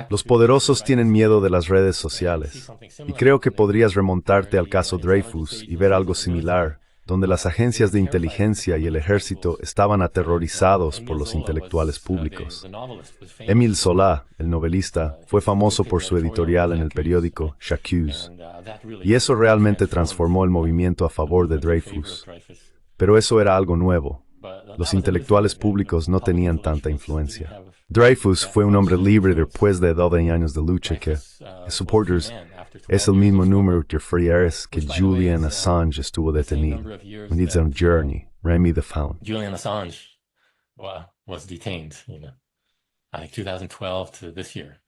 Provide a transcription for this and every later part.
Los poderosos tienen miedo de las redes sociales, y creo que podrías remontarte al caso Dreyfus y ver algo similar, donde las agencias de inteligencia y el ejército estaban aterrorizados por los intelectuales públicos. Émile Zola, el novelista, fue famoso por su editorial en el periódico J'accuse, y eso realmente transformó el movimiento a favor de Dreyfus. Pero eso era algo nuevo. Los intelectuales públicos no tenían tanta influencia. Dreyfus fue un hombre libre después de 12 años de lucha que, supporters, es el mismo número de Frieres que Julian Assange estuvo detenido. We need some journey. Remy the Found. Julian Assange was detained, I think 2012 to this year.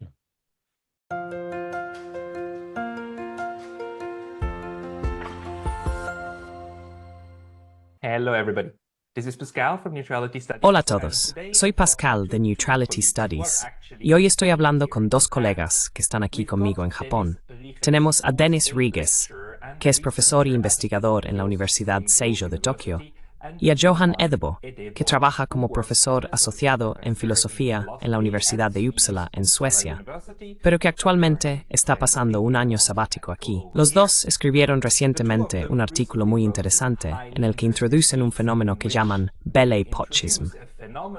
Hello, everybody. This is Pascal from Neutrality Studies. Hola a todos, soy Pascal de Neutrality Studies y hoy estoy hablando con dos colegas que están aquí conmigo en Japón. Tenemos a Denis Ríguez, que es profesor e investigador en la Universidad Seijo de Tokio, y a Johan Edebo, que trabaja como profesor asociado en filosofía en la Universidad de Uppsala en Suecia, pero que actualmente está pasando un año sabático aquí. Los dos escribieron recientemente un artículo muy interesante en el que introducen un fenómeno que llaman Belépochismo.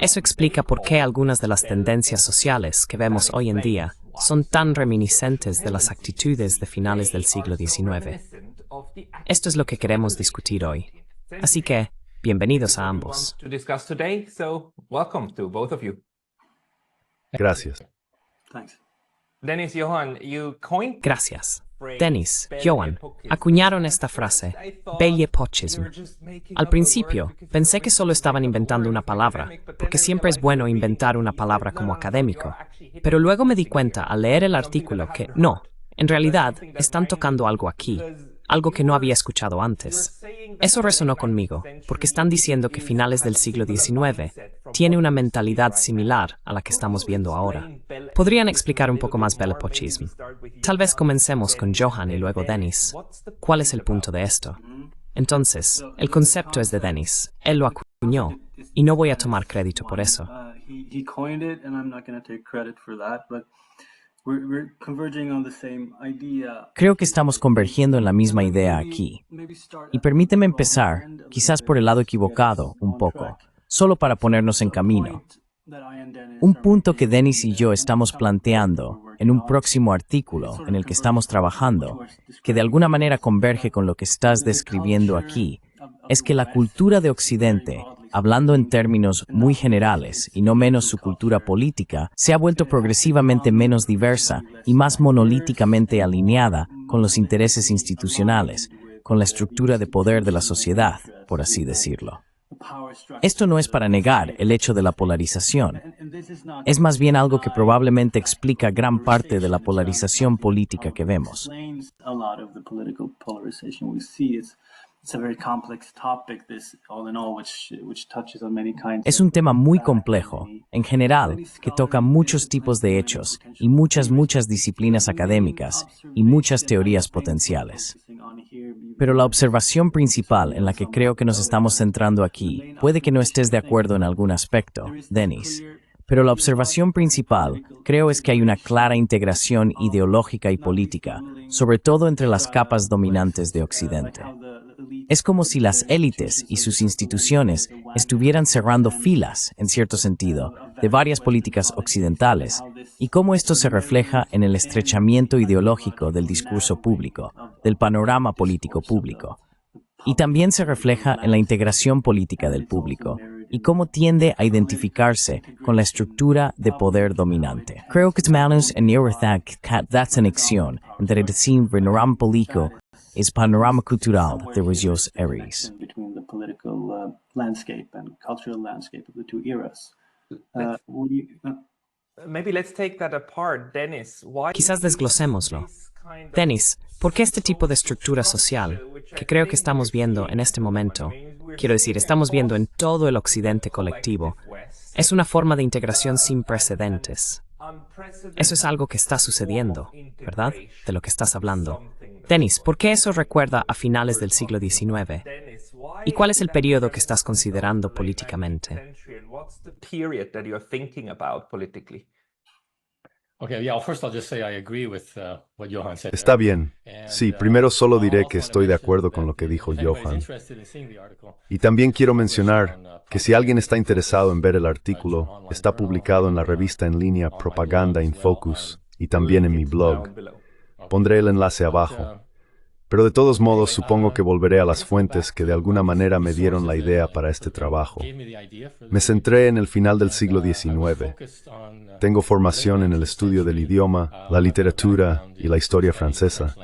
Eso explica por qué algunas de las tendencias sociales que vemos hoy en día son tan reminiscentes de las actitudes de finales del siglo XIX. Esto es lo que queremos discutir hoy. Así que, bienvenidos a ambos. Gracias. Gracias. Denis, Johan, acuñaron esta frase, Belépochismo. Al principio, pensé que solo estaban inventando una palabra, porque siempre es bueno inventar una palabra como académico. Pero luego me di cuenta al leer el artículo que, no, en realidad, están tocando algo aquí, algo que no había escuchado antes. Eso resonó conmigo, porque están diciendo que finales del siglo XIX tiene una mentalidad similar a la que estamos viendo ahora. ¿Podrían explicar un poco más Belépochismo? Tal vez comencemos con Johan y luego Denis. ¿Cuál es el punto de esto? Entonces, el concepto es de Denis. Él lo acuñó, y no voy a tomar crédito por eso. Creo que estamos convergiendo en la misma idea aquí. Y permíteme empezar, quizás por el lado equivocado, un poco, solo para ponernos en camino. Un punto que Denis y yo estamos planteando en un próximo artículo en el que estamos trabajando, que de alguna manera converge con lo que estás describiendo aquí, es que la cultura de Occidente, hablando en términos muy generales y no menos su cultura política, se ha vuelto progresivamente menos diversa y más monolíticamente alineada con los intereses institucionales, con la estructura de poder de la sociedad, por así decirlo. Esto no es para negar el hecho de la polarización. Es más bien algo que probablemente explica gran parte de la polarización política que vemos. Es un tema muy complejo, en general, que toca muchos tipos de hechos y muchas disciplinas académicas y muchas teorías potenciales. Pero la observación principal en la que creo que nos estamos centrando aquí, puede que no estés de acuerdo en algún aspecto, Denis, pero la observación principal, creo, es que hay una clara integración ideológica y política, sobre todo entre las capas dominantes de Occidente. Es como si las élites y sus instituciones estuvieran cerrando filas, en cierto sentido, de varias políticas occidentales, y cómo esto se refleja en el estrechamiento ideológico del discurso público, del panorama político público. Y también se refleja en la integración política del público, y cómo tiende a identificarse con la estructura de poder dominante. Creo que hermanos en that's una acción, en que el panorama político es panorama cultural de los eras. Quizás desglosémoslo. Denis, ¿por qué este tipo de estructura social, que creo que estamos viendo en este momento, quiero decir, estamos viendo en todo el occidente colectivo, es una forma de integración sin precedentes? Eso es algo que está sucediendo, ¿verdad? De lo que estás hablando. Denis, ¿por qué eso recuerda a finales del siglo XIX? ¿Y cuál es el periodo que estás considerando políticamente? Period that you're thinking about politically. Okay, yeah, well, first I'll just say I agree with what Johan said Está there. bien. And, Sí, primero solo diré que also estoy de wanna acuerdo mention con lo que that dijo if anybody's Johan. interested in seeing the article, Y también quiero mencionar que si alguien está interesado en ver el artículo, está publicado en la revista en línea Propaganda in Focus y también en mi blog. Pondré el enlace abajo. Pero de todos modos, supongo que volveré a las fuentes que de alguna manera me dieron la idea para este trabajo. Me centré en el final del siglo XIX. Tengo formación en el estudio del idioma, la literatura y la historia francesa.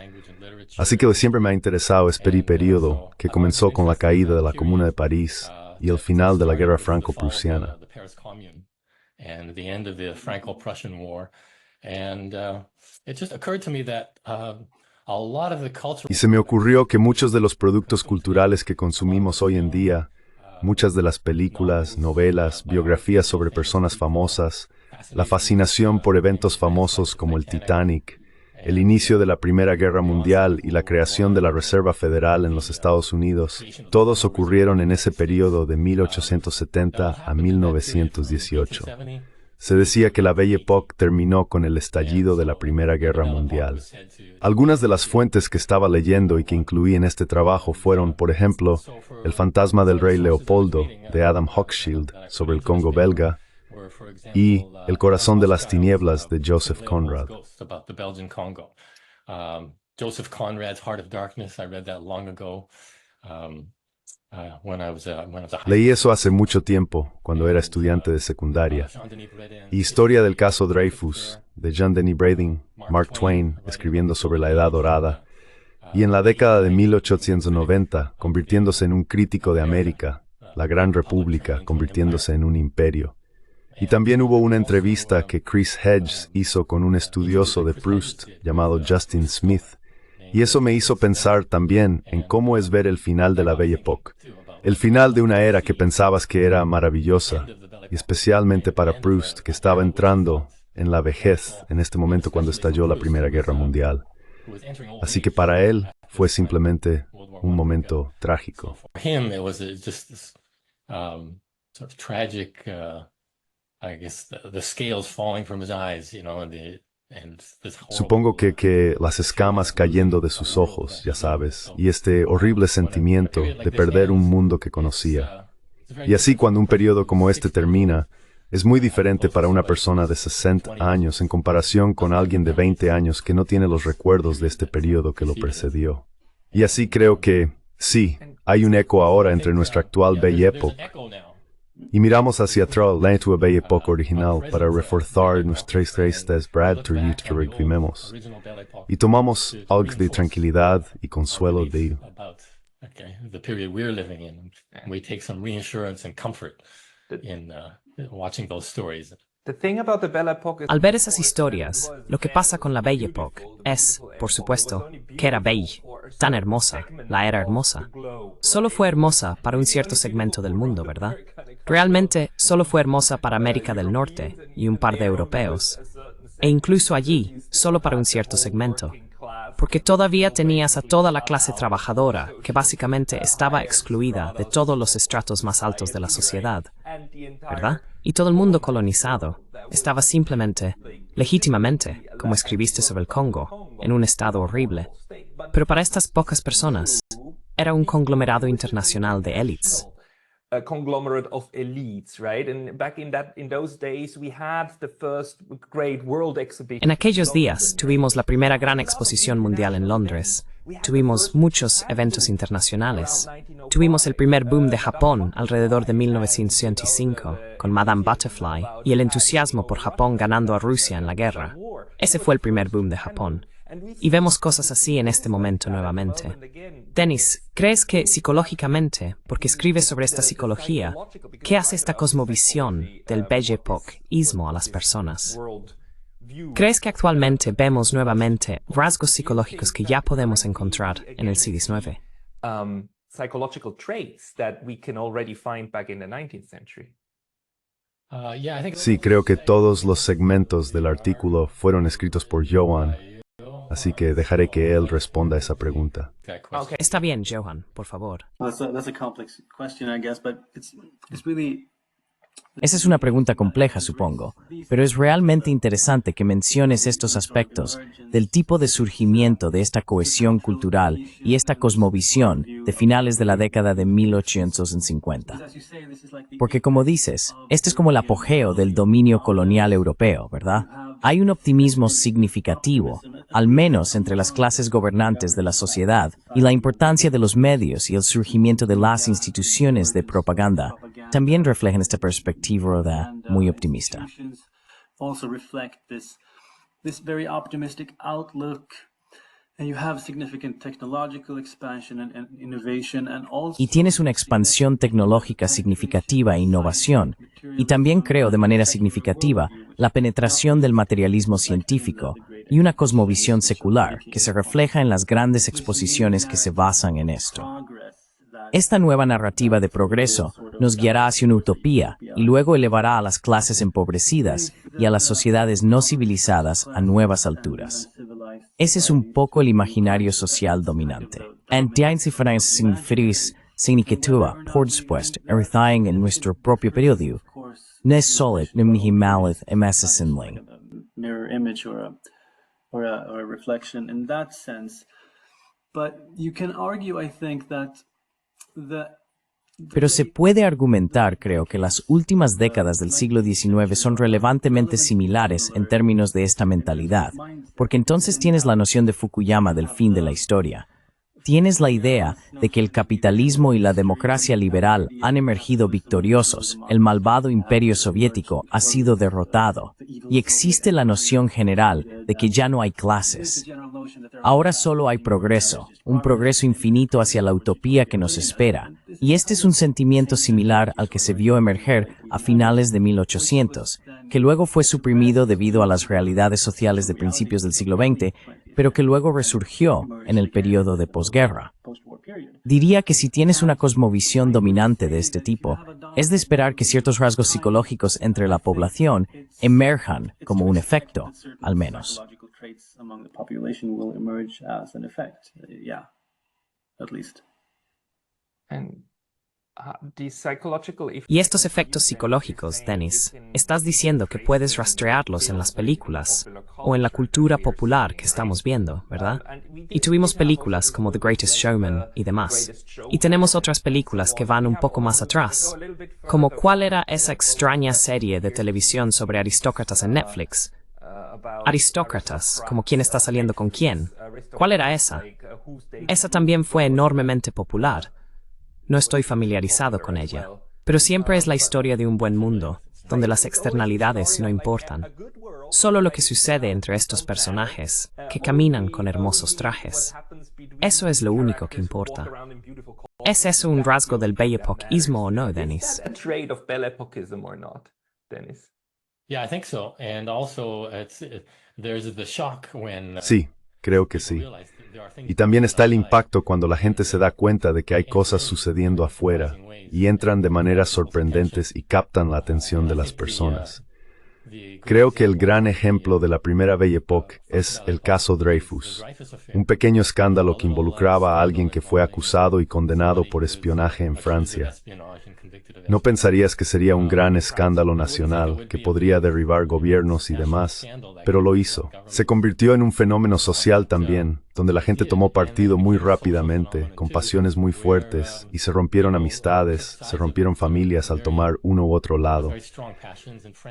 Así que siempre me ha interesado este período que comenzó con la caída de la Comuna de París y el final de la Guerra Franco-Prusiana. Y se me ocurrió que muchos de los productos culturales que consumimos hoy en día, muchas de las películas, novelas, biografías sobre personas famosas, la fascinación por eventos famosos como el Titanic, el inicio de la Primera Guerra Mundial y la creación de la Reserva Federal en los Estados Unidos, todos ocurrieron en ese periodo de 1870 a 1918. Se decía que la Belle Époque terminó con el estallido de la Primera Guerra Mundial. Algunas de las fuentes que estaba leyendo y que incluí en este trabajo fueron, por ejemplo, El fantasma del rey Leopoldo, de Adam Hochschild, sobre el Congo belga, y El corazón de las tinieblas, de Joseph Conrad. Joseph Conrad's Heart of Darkness, I read that long ago. When I was a Leí eso hace mucho tiempo, cuando era estudiante de secundaria. Historia del caso Dreyfus, de Jean-Denis Brading, Mark Twain, escribiendo sobre la Edad Dorada. Y en la década de 1890, convirtiéndose en un crítico de América, la Gran República, convirtiéndose en un imperio. Y también hubo una entrevista que Chris Hedges hizo con un estudioso de Proust llamado Justin Smith. Y eso me hizo pensar también en cómo es ver el final de la Belle Époque. El final de una era que pensabas que era maravillosa, y especialmente para Proust, que estaba entrando en la vejez en este momento cuando estalló la Primera Guerra Mundial. Así que para él fue simplemente un momento trágico. Supongo que las escamas cayendo de sus ojos, ya sabes, y este horrible sentimiento de perder un mundo que conocía. Y así cuando un periodo como este termina, es muy diferente para una persona de 60 años en comparación con alguien de 20 años que no tiene los recuerdos de este periodo que lo precedió. Y así creo que, sí, hay un eco ahora entre nuestra actual Belle Époque y miramos hacia atrás la Belle Époque original para reforzar nuestras restas bradturiut que reclamemos. Y tomamos algo de tranquilidad y consuelo de ello. The period we're living in. We take some reassurance and comfort in watching those stories. Al ver esas historias, lo que pasa con la Belle Époque es, por supuesto, que era belle, tan hermosa, la era hermosa. Solo fue hermosa para un cierto segmento del mundo, ¿verdad? Realmente, solo fue hermosa para América del Norte y un par de europeos. E incluso allí, solo para un cierto segmento. Porque todavía tenías a toda la clase trabajadora, que básicamente estaba excluida de todos los estratos más altos de la sociedad, ¿verdad? Y todo el mundo colonizado estaba simplemente, legítimamente, como escribiste sobre el Congo, en un estado horrible. Pero para estas pocas personas, era un conglomerado internacional de élites. A conglomerate of elites, right? And back in those days we had the first great world exhibition. En aquellos días tuvimos la primera gran exposición mundial en Londres. Tuvimos muchos eventos internacionales. Tuvimos el primer boom de Japón alrededor de 1965, con Madame Butterfly, y el entusiasmo por Japón ganando a Rusia en la guerra. Ese fue el primer boom de Japón. Y vemos cosas así en este momento nuevamente. Denis, ¿crees que psicológicamente, porque escribes sobre esta psicología, qué hace esta cosmovisión del Belle Époque-ismo a las personas? ¿Crees que actualmente vemos nuevamente rasgos psicológicos que ya podemos encontrar en el siglo XIX? Psychological traits that we can already find back in the 19th century. Sí, creo que todos los segmentos del artículo fueron escritos por Johan. así que dejaré que él responda a esa pregunta. That question. Está bien, Johan, por favor. That's a complex question, I guess, but it's really Esa es una pregunta compleja, supongo, pero es realmente interesante que menciones estos aspectos del tipo de surgimiento de esta cohesión cultural y esta cosmovisión de finales de la década de 1850. as you say, this is like the Porque como dices, este es como el apogeo del dominio colonial europeo, ¿verdad? Hay un optimismo significativo, al menos entre las clases gobernantes de la sociedad, y la importancia de los medios y el surgimiento de las instituciones de propaganda también reflejan esta perspectiva muy optimista. institutions also reflect this very optimistic outlook. And you have significant technological expansion and innovation and also Y tienes una expansión tecnológica significativa e innovación, y también creo de manera significativa la penetración del materialismo científico y una cosmovisión secular que se refleja en las grandes exposiciones que se basan en esto. progress that Esta nueva narrativa de progreso nos guiará hacia una utopía y luego elevará a las clases empobrecidas y a las sociedades no civilizadas a nuevas alturas. civilized Ese es un poco el imaginario social dominante. En significativa, por supuesto, everything en nuestro propio periodo, course no es solo nimhimalith emesesinling. a mirror image or a reflection in that sense. But you can argue, I think, that the Pero se puede argumentar, creo, que las últimas décadas del siglo XIX son relevantemente similares en términos de esta mentalidad, porque entonces tienes la noción de Fukuyama del fin de la historia. Tienes la idea de que el capitalismo y la democracia liberal han emergido victoriosos, el malvado imperio soviético ha sido derrotado, y existe la noción general de que ya no hay clases. Ahora solo hay progreso, un progreso infinito hacia la utopía que nos espera, y este es un sentimiento similar al que se vio emerger a finales de 1800, que luego fue suprimido debido a las realidades sociales de principios del siglo XX, pero que luego resurgió en el periodo de posguerra. post-war period. Diría que si tienes una cosmovisión dominante de este tipo, es de esperar que ciertos rasgos psicológicos entre la población emerjan como un efecto, al menos. Psychological traits among the population will emerge as an effect. Yeah, at least. And the psychological Y estos efectos psicológicos, Dennis, estás diciendo que puedes rastrearlos en las películas o en la cultura popular que estamos viendo, ¿verdad? Y tuvimos películas como The Greatest Showman y demás. Y tenemos otras películas que van un poco más atrás. Como ¿cuál era esa extraña serie de televisión sobre aristócratas en Netflix? Aristócratas, como quién está saliendo con quién. ¿Cuál era esa? Esa también fue enormemente popular. No estoy familiarizado con ella, pero siempre es la historia de un buen mundo, donde las externalidades no importan. Solo lo que sucede entre estos personajes, que caminan con hermosos trajes. Eso es lo único que importa. ¿Es eso un rasgo del bellepoquismo o no, Dennis? a trait of bellepoquism or not, Dennis? Yeah, I think so. And also, there's the shock when Sí, creo que sí. realize that there are things Y también está el impacto cuando la gente se da cuenta de que hay cosas sucediendo afuera y entran de maneras sorprendentes y captan la atención de las personas. Creo que el gran ejemplo de la primera Belle Époque es el caso Dreyfus, un pequeño escándalo que involucraba a alguien que fue acusado y condenado por espionaje en Francia. No pensarías que sería un gran escándalo nacional que podría derribar gobiernos y demás, pero lo hizo. Se convirtió en un fenómeno social también, donde la gente tomó partido muy rápidamente, con pasiones muy fuertes, y se rompieron amistades, se rompieron familias al tomar uno u otro lado.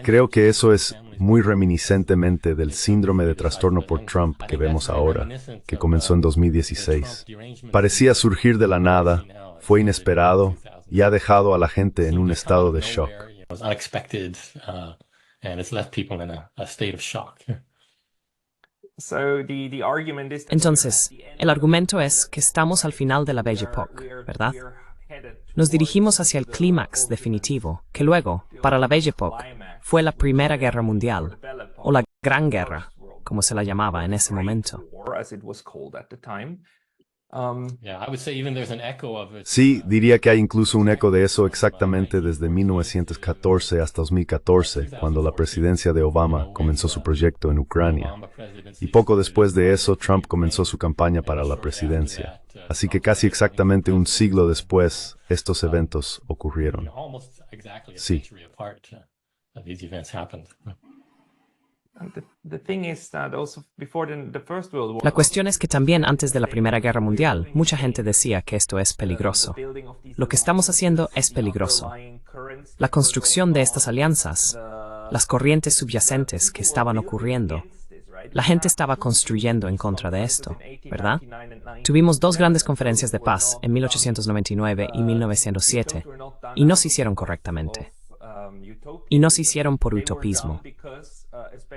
Creo que eso es muy reminiscentemente del síndrome de trastorno por Trump que vemos ahora, que comenzó en 2016. Parecía surgir de la nada, fue inesperado y ha dejado a la gente en un estado de shock. It was unexpected, and it's left people in a state of shock. So the argument is that Entonces, el argumento es que estamos al final de la Belle Époque, ¿verdad? Nos dirigimos hacia el clímax definitivo, que luego, para la Belle Époque, fue la Primera Guerra Mundial, o la Gran Guerra, como se la llamaba en ese momento. as it was called at the time. Sí, diría que hay incluso un eco de eso exactamente desde 1914 hasta 2014, cuando la presidencia de Obama comenzó su proyecto en Ucrania. Y poco después de eso, Trump comenzó su campaña para la presidencia. Así que casi exactamente un siglo después, estos eventos ocurrieron. Sí. La cuestión es que también antes de la Primera Guerra Mundial, mucha gente decía que esto es peligroso. Lo que estamos haciendo es peligroso. La construcción de estas alianzas, las corrientes subyacentes que estaban ocurriendo, la gente estaba construyendo en contra de esto, ¿verdad? Tuvimos dos grandes conferencias de paz en 1899 y 1907, y no se hicieron correctamente. Y no se hicieron por utopismo.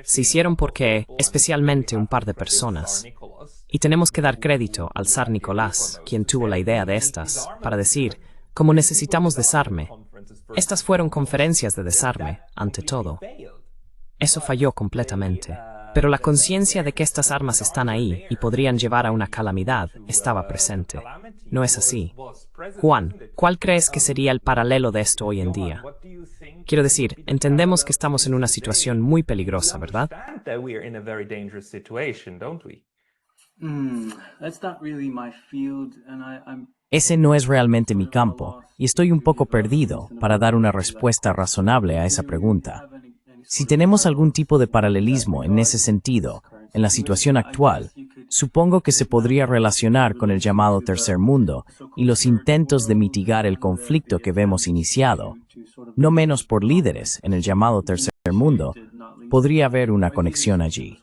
Se hicieron porque, especialmente un par de personas, y tenemos que dar crédito al zar Nicolás, quien tuvo la idea de estas, para decir, como necesitamos desarme, estas fueron conferencias de desarme, ante todo. Eso falló completamente. Pero la conciencia de que estas armas están ahí y podrían llevar a una calamidad estaba presente. ¿No es así? Juan, ¿cuál crees que sería el paralelo de esto hoy en día? Quiero decir, entendemos que estamos en una situación muy peligrosa, ¿verdad? Ese no es realmente mi campo, y estoy un poco perdido para dar una respuesta razonable a esa pregunta. Si tenemos algún tipo de paralelismo en ese sentido, en la situación actual, supongo que se podría relacionar con el llamado Tercer Mundo y los intentos de mitigar el conflicto que vemos iniciado. No menos por líderes en el llamado Tercer Mundo, podría haber una conexión allí.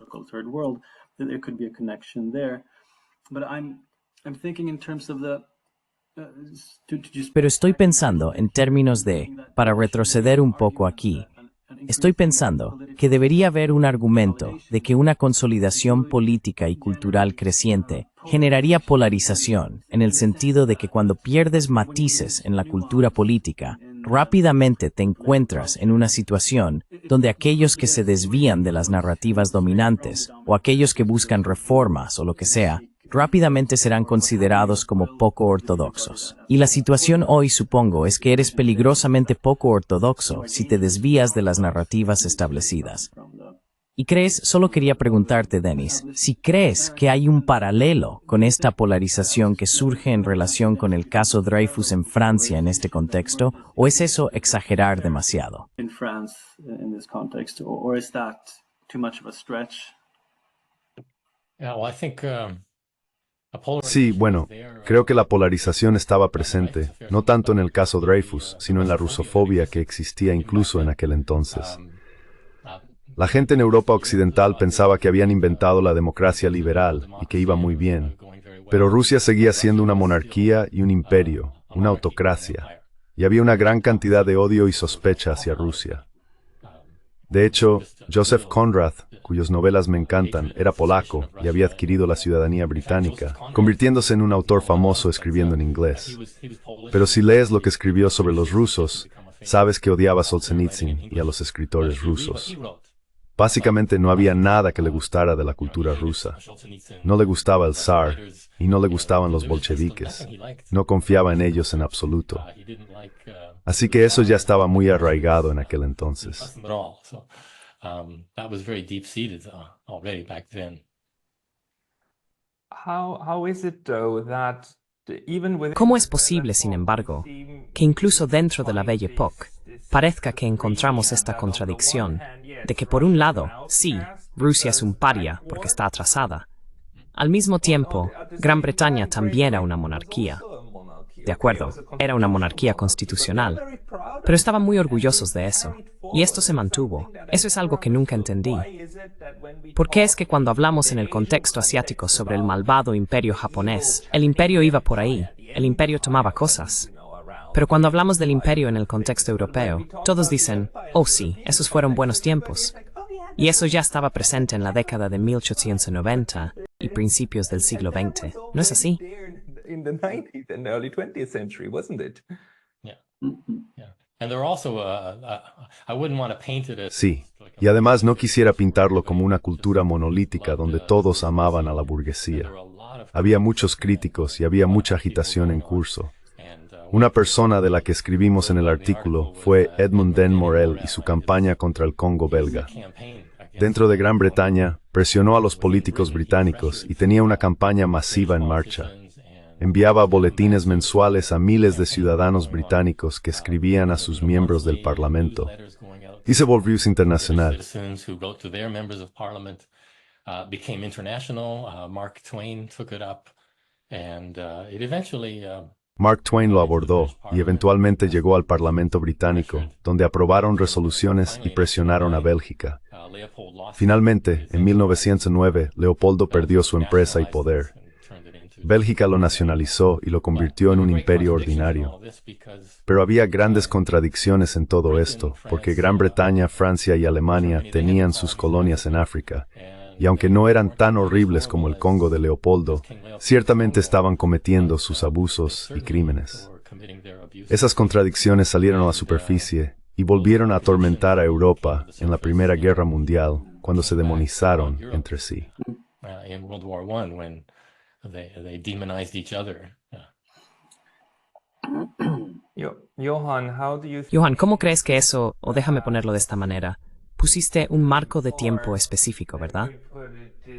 Pero estoy pensando en términos de, para retroceder un poco aquí, estoy pensando que debería haber un argumento de que una consolidación política y cultural creciente generaría polarización, en el sentido de que cuando pierdes matices en la cultura política, rápidamente te encuentras en una situación donde aquellos que se desvían de las narrativas dominantes o aquellos que buscan reformas o lo que sea, rápidamente serán considerados como poco ortodoxos. Y la situación hoy, supongo, es que eres peligrosamente poco ortodoxo si te desvías de las narrativas establecidas. Y solo quería preguntarte, Denis, si crees que hay un paralelo con esta polarización que surge en relación con el caso Dreyfus en Francia en este contexto, o es eso exagerar demasiado. Sí, bueno, creo que la polarización estaba presente, no tanto en el caso Dreyfus, sino en la rusofobia que existía incluso en aquel entonces. La gente en Europa Occidental pensaba que habían inventado la democracia liberal y que iba muy bien, pero Rusia seguía siendo una monarquía y un imperio, una autocracia, y había una gran cantidad de odio y sospecha hacia Rusia. De hecho, Joseph Conrad, cuyas novelas me encantan, era polaco y había adquirido la ciudadanía británica, convirtiéndose en un autor famoso escribiendo en inglés. Pero si lees lo que escribió sobre los rusos, sabes que odiaba a Solzhenitsyn y a los escritores rusos. Básicamente no había nada que le gustara de la cultura rusa. No le gustaba el zar y no le gustaban los bolcheviques. No confiaba en ellos en absoluto. Así que eso ya estaba muy arraigado en aquel entonces. ¿Cómo es posible, sin embargo, que incluso dentro de la Belle Époque parezca que encontramos esta contradicción de que por un lado, sí, Rusia es un paria porque está atrasada. Al mismo tiempo, Gran Bretaña también era una monarquía. De acuerdo, era una monarquía constitucional, pero estaban muy orgullosos de eso, y esto se mantuvo. Eso es algo que nunca entendí. ¿Por qué es que cuando hablamos en el contexto asiático sobre el malvado imperio japonés, el imperio iba por ahí, el imperio tomaba cosas? Pero cuando hablamos del imperio en el contexto europeo, todos dicen, oh sí, esos fueron buenos tiempos. Y eso ya estaba presente en la década de 1890 y principios del siglo XX. ¿No es así? Sí, y además no quisiera pintarlo como una cultura monolítica donde todos amaban a la burguesía. Había muchos críticos y había mucha agitación en curso. Una persona de la que escribimos en el artículo fue Edmund Den Morel y su campaña contra el Congo belga. Dentro de Gran Bretaña, presionó a los políticos británicos y tenía una campaña masiva en marcha. Enviaba boletines mensuales a miles de ciudadanos británicos que escribían a sus miembros del Parlamento. Y se volvió internacional. Became international. Mark Twain took it up, and it eventually. Mark Twain lo abordó y eventualmente llegó al Parlamento británico, donde aprobaron resoluciones y presionaron a Bélgica. Finalmente, en 1909, Leopoldo perdió su empresa y poder. Bélgica lo nacionalizó y lo convirtió en un imperio ordinario. Pero había grandes contradicciones en todo esto, porque Gran Bretaña, Francia y Alemania tenían sus colonias en África. Y aunque no eran tan horribles como el Congo de Leopoldo, ciertamente estaban cometiendo sus abusos y crímenes. Esas contradicciones salieron a la superficie y volvieron a atormentar a Europa en la Primera Guerra Mundial, cuando se demonizaron entre sí. Johan, ¿cómo crees que eso, o déjame ponerlo de esta manera, pusiste un marco de tiempo específico, ¿verdad?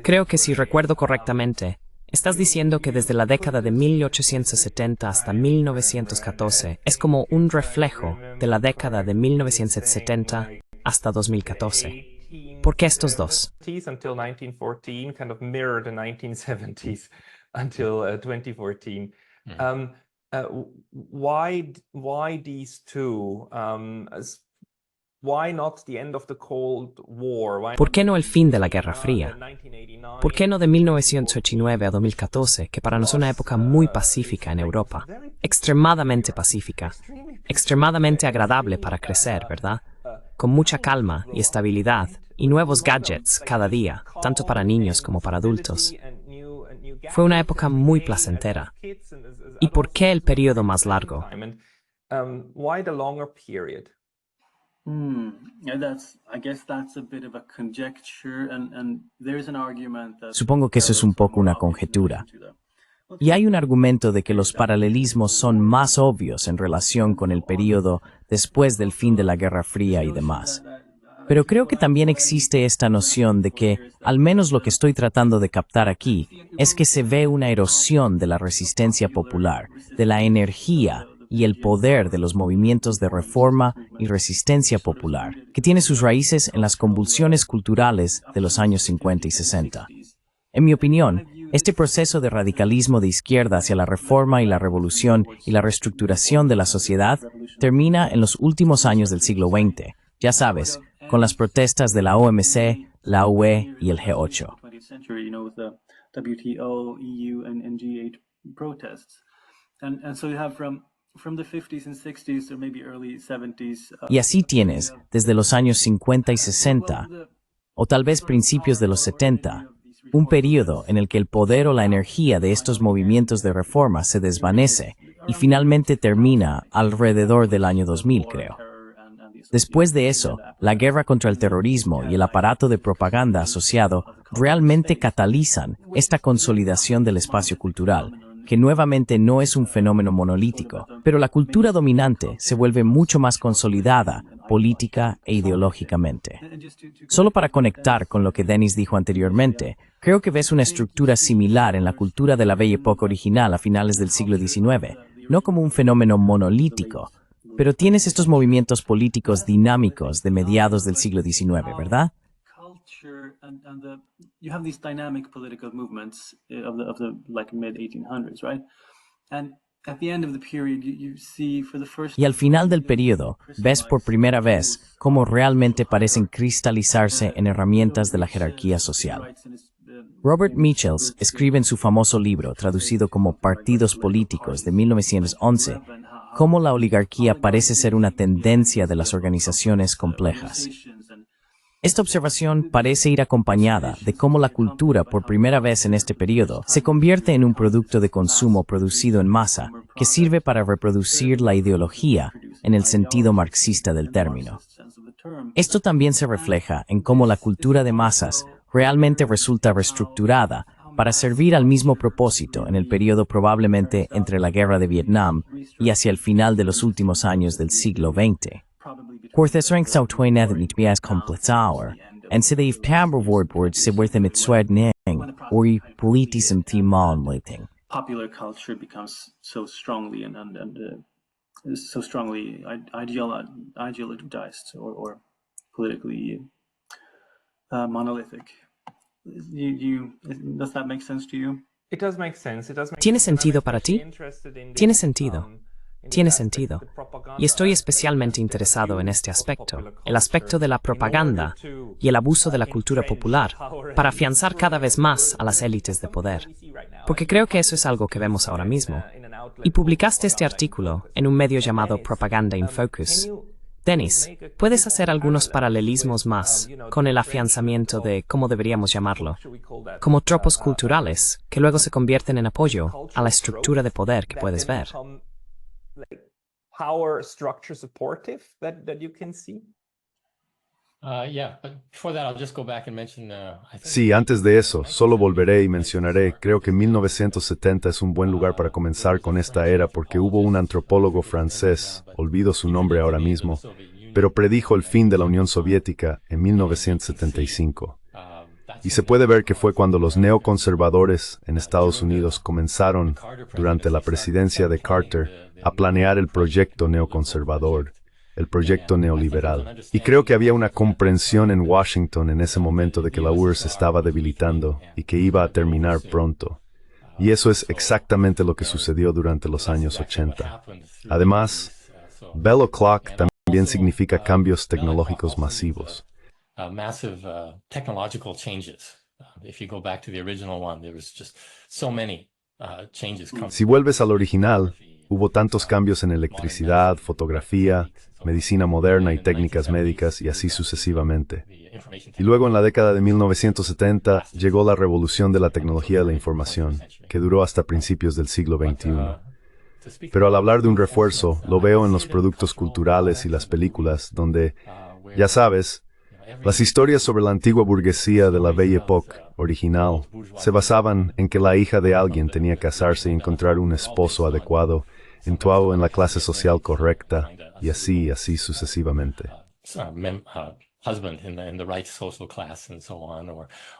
Creo que si recuerdo correctamente, estás diciendo que desde la década de 1870 hasta 1914 es como un reflejo de la década de 1970 hasta 2014. ¿Por qué estos dos? Until 1914 kind of mirror the 1970s until 2014. Why these two? Why not the end of the Cold War? ¿Por qué no el fin de la Guerra Fría? ¿Por qué no de 1989 a 2014, que para nosotros es una época muy pacífica en Europa? Extremadamente pacífica. Extremadamente agradable para crecer, ¿verdad? Con mucha calma y estabilidad y nuevos gadgets cada día, tanto para niños como para adultos. Fue una época muy placentera. ¿Y por qué el periodo más largo? Why the longer period? Supongo que eso es un poco una conjetura. Y hay un argumento de que los paralelismos son más obvios en relación con el periodo después del fin de la Guerra Fría y demás. Pero creo que también existe esta noción de que, al menos lo que estoy tratando de captar aquí, es que se ve una erosión de la resistencia popular, de la energía y el poder de los movimientos de reforma y resistencia popular, que tiene sus raíces en las convulsiones culturales de los años 50 y 60. En mi opinión, este proceso de radicalismo de izquierda hacia la reforma y la revolución y la reestructuración de la sociedad termina en los últimos años del siglo XX, ya sabes, con las protestas de la OMC, la UE y el G8. Y así tienes, desde los años 50 y 60, o tal vez principios de los 70, un periodo en el que el poder o la energía de estos movimientos de reforma se desvanece y finalmente termina alrededor del año 2000, creo. Después de eso, la guerra contra el terrorismo y el aparato de propaganda asociado realmente catalizan esta consolidación del espacio cultural, que nuevamente no es un fenómeno monolítico, pero la cultura dominante se vuelve mucho más consolidada, política e ideológicamente. Solo para conectar con lo que Denis dijo anteriormente, creo que ves una estructura similar en la cultura de la Belle Époque original a finales del siglo XIX, no como un fenómeno monolítico, pero tienes estos movimientos políticos dinámicos de mediados del siglo XIX, ¿verdad? You have these dynamic political movements of the like mid 1800s, right? And at the end of the period, you see for the first. Y al final del periodo, ves por primera vez cómo realmente parecen cristalizarse en herramientas de la jerarquía social. Robert Michels escribe en su famoso libro, traducido como Partidos Políticos de 1911, cómo la oligarquía parece ser una tendencia de las organizaciones complejas. Esta observación parece ir acompañada de cómo la cultura, por primera vez en este periodo, se convierte en un producto de consumo producido en masa que sirve para reproducir la ideología en el sentido marxista del término. Esto también se refleja en cómo la cultura de masas realmente resulta reestructurada para servir al mismo propósito en el periodo probablemente entre la Guerra de Vietnam y hacia el final de los últimos años del siglo XX. Cortesring sau thuê nét niet bias completauer, en se de Pamberwoordwoord se wordt met zwart ning, or i politism themaal meting. Popular culture becomes so strongly so strongly ideologized or politically monolithic. Does that make sense to you? It does make sense. ¿Tiene sentido para ti? Tiene sentido. Tiene sentido. Y estoy especialmente interesado en este aspecto, el aspecto de la propaganda y el abuso de la cultura popular, para afianzar cada vez más a las élites de poder. Porque creo que eso es algo que vemos ahora mismo. Y publicaste este artículo en un medio llamado Propaganda in Focus. Dennis, ¿puedes hacer algunos paralelismos más con el afianzamiento de, ¿cómo deberíamos llamarlo? Como tropos culturales, que luego se convierten en apoyo a la estructura de poder que puedes ver. Power structure supportive that you can see. Yeah, but before that, I'll just go back and mention. Sí, antes de eso, solo volveré y mencionaré, creo que 1970 es un buen lugar para comenzar con esta era porque hubo un antropólogo francés, olvido su nombre ahora mismo, pero predijo el fin de la Unión Soviética en 1975. Y se puede ver que fue cuando los neoconservadores en Estados Unidos comenzaron, durante la presidencia de Carter, a planear el proyecto neoconservador, el proyecto neoliberal. Y creo que había una comprensión en Washington en ese momento de que la URSS se estaba debilitando y que iba a terminar pronto. Y eso es exactamente lo que sucedió durante los años 80. Además, Bell O'Clock también significa cambios tecnológicos masivos. Massive technological changes. If you go back to the original one, there was just so many changes coming. Si vuelves al original, hubo tantos cambios en electricidad, fotografía, medicina moderna y técnicas médicas y así sucesivamente. Y luego en la década de 1970 llegó la revolución de la tecnología de la información, que duró hasta principios del siglo XXI. Pero al hablar de un refuerzo, lo veo en los productos culturales y las películas, donde, ya sabes, las historias sobre la antigua burguesía de la Belle Époque original se basaban en que la hija de alguien tenía que casarse y encontrar un esposo adecuado, entuado en la clase social correcta, y así sucesivamente. Husband in the right social class and so on,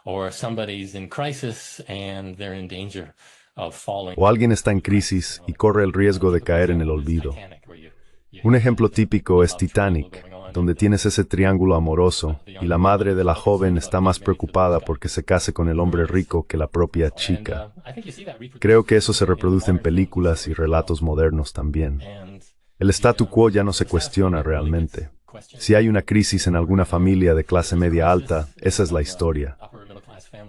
or somebody's in crisis and they're in danger of falling. O alguien está en crisis y corre el riesgo de caer en el olvido. Un ejemplo típico es Titanic, donde tienes ese triángulo amoroso y la madre de la joven está más preocupada porque se case con el hombre rico que la propia chica. Creo que eso se reproduce en películas y relatos modernos también. El statu quo ya no se cuestiona realmente. Si hay una crisis en alguna familia de clase media alta, esa es la historia.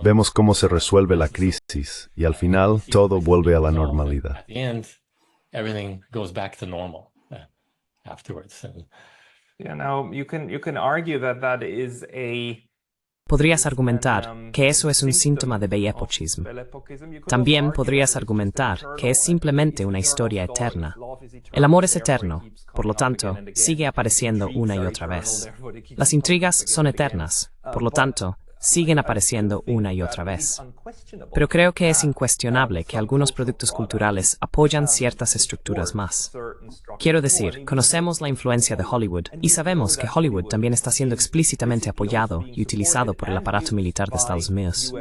Vemos cómo se resuelve la crisis y al final todo vuelve a la normalidad. Everything goes back to normal afterwards. Yeah, now you can argue that is a Podrías argumentar que eso es un síntoma de Bellepocism. También podrías argumentar que es simplemente una historia eterna. El amor es eterno, por lo tanto, sigue apareciendo una y otra vez. Las intrigas son eternas, por lo tanto, siguen apareciendo una y otra vez. Pero creo que es incuestionable que algunos productos culturales apoyan ciertas estructuras más. Quiero decir, conocemos la influencia de Hollywood y sabemos que Hollywood también está siendo explícitamente apoyado y utilizado por el aparato militar de Estados Unidos.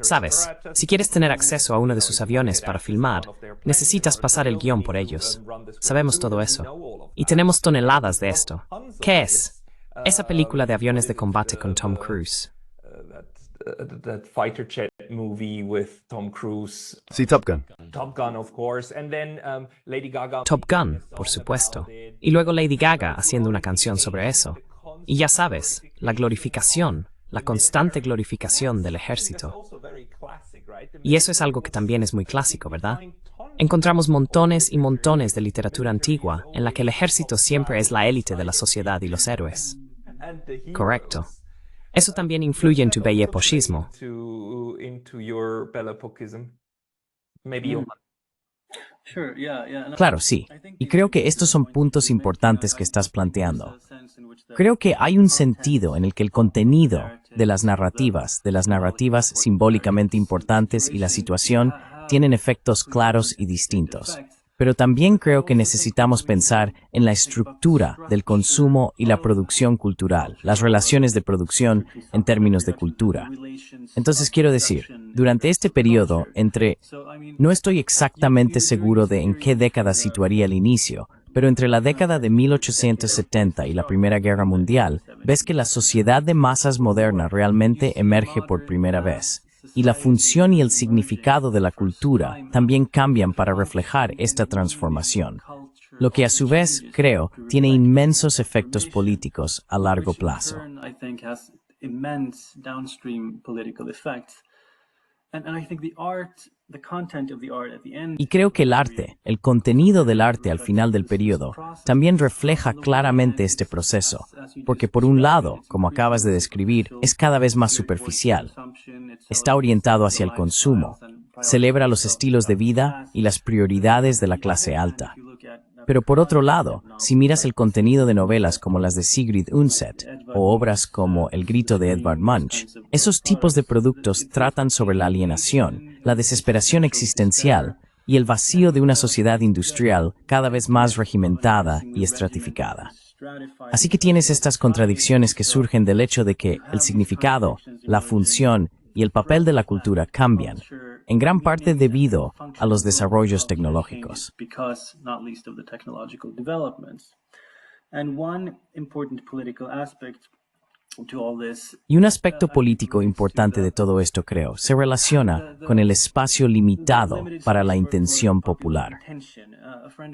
Sabes, si quieres tener acceso a uno de sus aviones para filmar, necesitas pasar el guión por ellos. Sabemos todo eso. Y tenemos toneladas de esto. ¿Qué es? Esa película de aviones de combate con Tom Cruise. That fighter jet movie with Tom Cruise. Sí, Top Gun. Top Gun, of course, and then Lady Gaga. Top Gun, por supuesto. Y luego Lady Gaga haciendo una canción sobre eso. Y ya sabes, la glorificación, la constante glorificación del ejército. Y eso es algo que también es muy clásico, ¿verdad? Encontramos montones y montones de literatura antigua en la que el ejército siempre es la élite de la sociedad y los héroes. Correcto. Eso también influye en tu bellepocismo. Claro, sí. Y creo que estos son puntos importantes que estás planteando. Creo que hay un sentido en el que el contenido de las narrativas simbólicamente importantes y la situación tienen efectos claros y distintos. Pero también creo que necesitamos pensar en la estructura del consumo y la producción cultural, las relaciones de producción en términos de cultura. Entonces quiero decir, durante este periodo no estoy exactamente seguro de en qué década situaría el inicio, pero entre la década de 1870 y la Primera Guerra Mundial, ves que la sociedad de masas moderna realmente emerge por primera vez. Y la función y el significado de la cultura también cambian para reflejar esta transformación, lo que a su vez, creo, tiene inmensos efectos políticos a largo plazo. Y creo que el contenido del arte al final del periodo, también refleja claramente este proceso, porque por un lado, como acabas de describir, es cada vez más superficial. Está orientado hacia el consumo, celebra los estilos de vida y las prioridades de la clase alta. Pero por otro lado, si miras el contenido de novelas como las de Sigrid Undset o obras como El grito de Edvard Munch, esos tipos de productos tratan sobre la alienación, la desesperación existencial y el vacío de una sociedad industrial cada vez más regimentada y estratificada. Así que tienes estas contradicciones que surgen del hecho de que el significado, la función y el papel de la cultura cambian, en gran parte debido a los desarrollos tecnológicos. Y un aspecto político importante de todo esto, creo, se relaciona con el espacio limitado para la intención popular.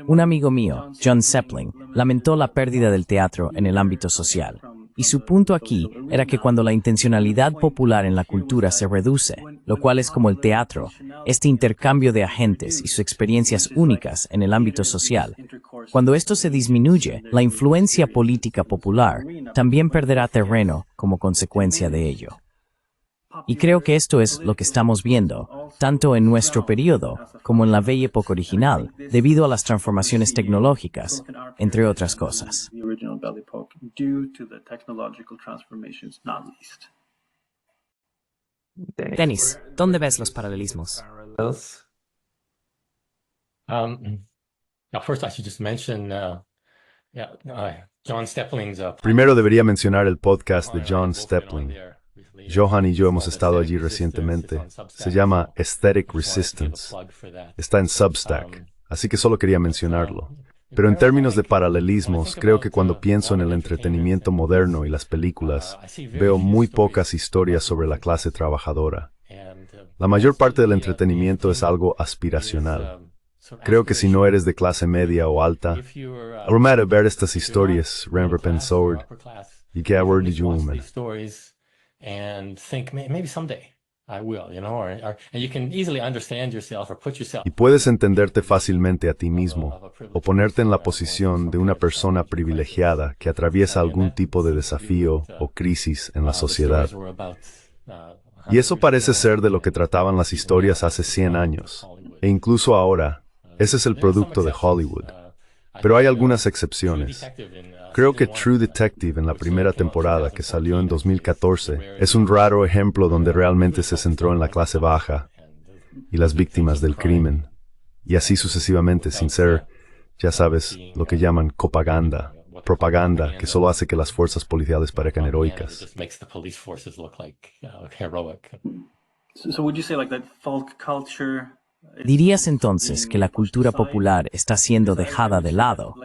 Un amigo mío, John Sepling, lamentó la pérdida del teatro en el ámbito social. Y su punto aquí era que cuando la intencionalidad popular en la cultura se reduce, lo cual es como el teatro, este intercambio de agentes y sus experiencias únicas en el ámbito social, cuando esto se disminuye, la influencia política popular también perderá terreno como consecuencia de ello. Y creo que esto es lo que estamos viendo, tanto en nuestro periodo como en la Belle Époque original, debido a las transformaciones tecnológicas, entre otras cosas. Denis, ¿dónde ves los paralelismos? First, I should just mention John Stepling's. Primero debería mencionar el podcast de John Stepling. Johan y yo hemos estado allí recientemente. Se llama Aesthetic Resistance. Está en Substack, así que solo quería mencionarlo. Pero en términos de paralelismos, creo que cuando pienso en el entretenimiento moderno y las películas, veo muy pocas historias sobre la clase trabajadora. La mayor parte del entretenimiento es algo aspiracional. Creo que si no eres de clase media o alta, al momento de ver estas historias, Rembrandt pensó, ¿y qué hago de yo, man? And think maybe someday I will, and you can easily understand yourself or put yourself. Y puedes entenderte fácilmente a ti mismo o ponerte en la posición de una persona privilegiada que atraviesa algún tipo de desafío o crisis en la sociedad. Y eso parece ser de lo que trataban las historias hace 100 años. E incluso ahora, ese es el producto de Hollywood. Pero hay algunas excepciones. Creo que True Detective en la primera temporada, que salió en 2014, es un raro ejemplo donde realmente se centró en la clase baja y las víctimas del crimen, y así sucesivamente, sin ser, ya sabes, lo que llaman propaganda, que solo hace que las fuerzas policiales parezcan heroicas. So would you say like that folk culture? ¿Dirías entonces que la cultura popular está siendo dejada de lado?